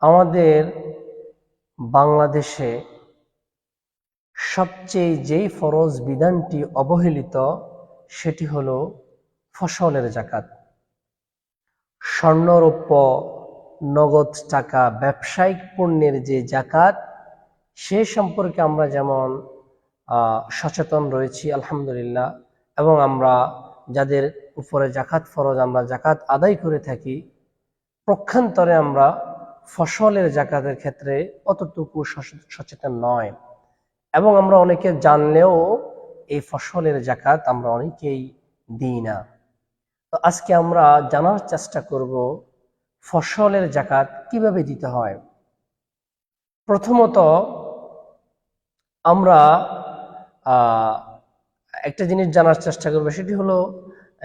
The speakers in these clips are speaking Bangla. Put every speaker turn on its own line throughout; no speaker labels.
আমাদের বাংলাদেশে সবচেয়ে যেই ফরজ বিধানটি অবহেলিত সেটি হলো ফসলের যাকাত। স্বর্ণরৌপ্য, নগদ টাকা, ব্যবসায়িক পণ্যের যে যাকাত, সে সম্পর্কে আমরা যেমন সচেতন রয়েছি আলহামদুলিল্লাহ, এবং আমরা যাদের উপরে যাকাত ফরজ আমরা যাকাত আদায় করে থাকি, পক্ষান্তরে আমরা ফসলের যাকাতের ক্ষেত্রে অতটুকু সচেতন নয়, এবং আমরা অনেকে জানলেও এই ফসলের যাকাত আমরা অনেকেই দিই না। তো আজকে আমরা জানার চেষ্টা করব ফসলের যাকাত কিভাবে দিতে হয়। প্রথমত আমরা একটা জিনিস জানার চেষ্টা করব, সেটি হলো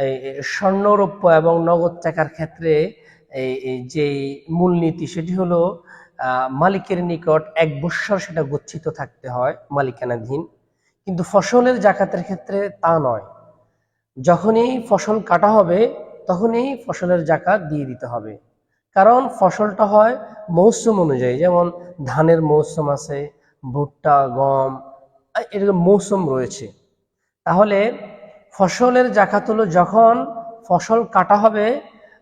এই স্বর্ণরৌপ্য এবং নগদ টাকার ক্ষেত্রে যে মূলনীতি, সেটি হলো মালিকের নিকট 1 বৎসর সেটা গচ্ছিত থাকতে হয়, মালিকানাধীন। কিন্তু ফসলের যাকাতের ক্ষেত্রে তা নয়। যখনই ফসল কাটা হবে তখনই ফসলের যাকাত দিয়ে দিতে হবে, কারণ ফসলটা হয় মৌসুম অনুযায়ী। যেমন ধানের মৌসুম আছে, ভুট্টা, গম, এরকম মৌসুম রয়েছে। তাহলে ফসলের যাকাত হলো যখন ফসল কাটা হবে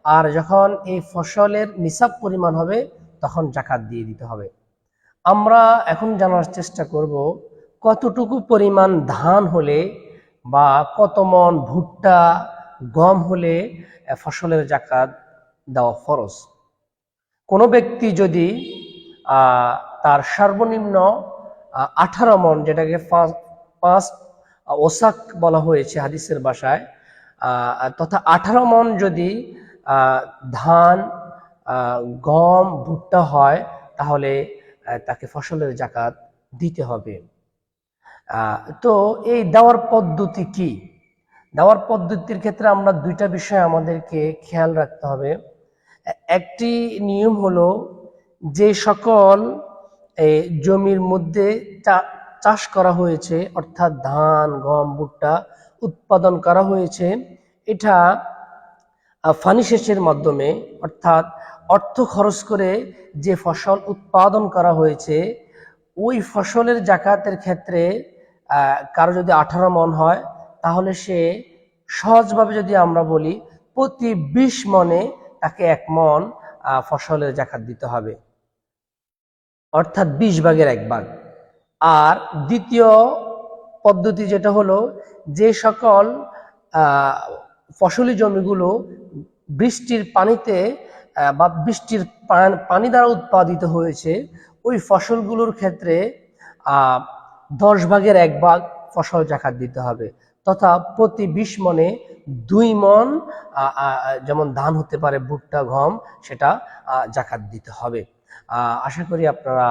আর যখন এই ফসলের নিসাব পরিমাণ হবে তখন যাকাত দিয়ে দিতে হবে। আমরা এখন জানার চেষ্টা করব কতটুকু পরিমাণ ধান হলে বা কত মন ভুট্টা, গম হলে ফসলের যাকাত দেওয়া ফরজ। কোনো ব্যক্তি যদি তার সর্বনিম্ন 18 মন, যেটাকে 5 ওসাক বলা হয়েছে হাদিসের ভাষায়, তথা 18 মন যদি ধান, গম, ভুট্টা হয়, তাহলে তাকে ফসলের যাকাত দিতে হবে। তো এই দেওয়ার পদ্ধতি কি? দেওয়ার পদ্ধতির ক্ষেত্রে আমরা 2টা বিষয় আমাদেরকে খেয়াল রাখতে হবে। একটি নিয়ম হলো, যে সকল জমির মধ্যে চাষ করা হয়েছে, অর্থাৎ ধান, গম, ভুট্টা উৎপাদন করা হয়েছে, এটা ফানি সেচের মাধ্যমে, অর্থাৎ অর্থ খরচ করে যে ফসল উৎপাদন করা হয়েছে, ওই ফসলের যাকাতের ক্ষেত্রে কারো যদি 18 মন হয়, তাহলে সে সহজভাবে যদি আমরা বলি, প্রতি 20 মনে তাকে 1 মন ফসলের যাকাত দিতে হবে, অর্থাৎ 20 ভাগের 1 ভাগ। আর দ্বিতীয় পদ্ধতি যেটা হলো, যে সকল ফসলি জমিগুলো বৃষ্টির পানিতে বা বৃষ্টির পানি দ্বারা উৎপাদিত হয়েছে, ওই ফসলগুলোর ক্ষেত্রে 10 ভাগের 1 ভাগ ফসল যাকাত দিতে হবে, তথা প্রতি 20 মনে 2 মন, যেমন ধান হতে পারে, ভুট্টা, গম, সেটা যাকাত দিতে হবে। আশা করি আপনারা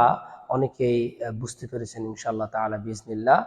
অনেকেই বুঝতে পেরেছেন ইনশাআল্লাহ তাআলা বিইজনিল্লাহ।